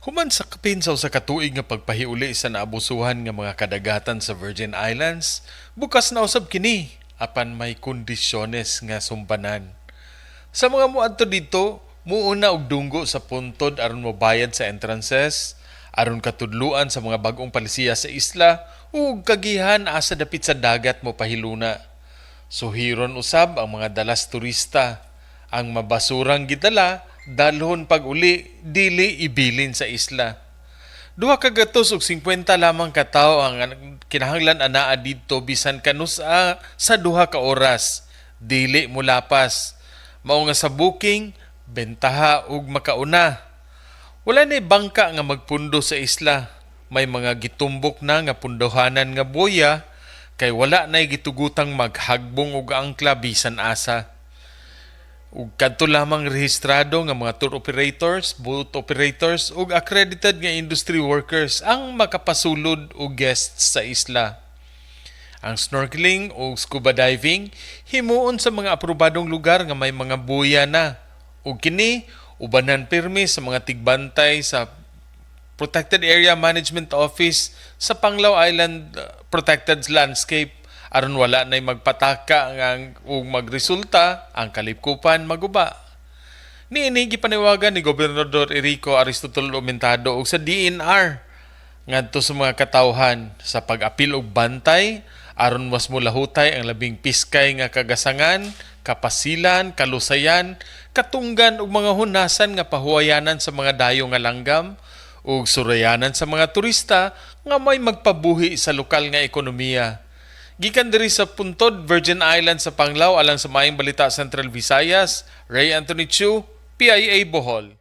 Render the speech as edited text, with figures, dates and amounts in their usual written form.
Human sa kapinsaw sa katuig nga pagpahiuli sa naabusuhan nga mga kadagatan sa Virgin Islands, bukas na usab kini apan may kondisyones nga sumbanan. Sa mga muadto dito, muuna og dunggo sa puntod aron mobayad sa entrances, aron katudluan sa mga bagong palisiya sa isla ug kagihan asa dapit sa dagat mo pahiluna. Suhiron usab ang mga dalas turista. Ang mabasurang gidala dalhon pag uli dili ibilin sa isla. Duha ka gatos ug 50 lamang ka tawo ang kinahanglan anaa didto bisan kanusa sa duha ka oras. Dili mulapas. Mao nga sa booking, bentaha ug makauna. Wala ni bangka nga magpundo sa isla. May mga gitumbok na nga pundohanan nga boya kay wala nay gitugutang maghagbong og angkla bisan asa. Ug kadto lamang rehistrado nga mga tour operators, boat operators ug accredited nga industry workers ang makapasulod og guests sa isla. Ang snorkeling o scuba diving himuon sa mga aprobadong lugar nga may mga buya na. Ug kini ubanan pirmi sa mga tigbantay sa Protected Area Management Office sa Panglao Island Protected Landscape aron wala nay magpataka ug magresulta ang kalipkupan maguba. Niini gipaniwagan ni Gobernador Enrico Aristotelo Aumentado ug sa DNR ngadto sa mga katawhan sa pag-apil og bantay aron mas mulahutay ang labing piskay nga kagasangan, kapasilan, kalusayan, katunggan ug mga hunasan nga pahuwayanan sa mga dayo nga langgam ug surayanan sa mga turista nga may magpabuhi sa lokal nga ekonomiya. Gikan diri sa Puntod, Virgin Islands sa Panglao alang sa Maayong Balita Central Visayas, Ray Anthony Chu, PIA Bohol.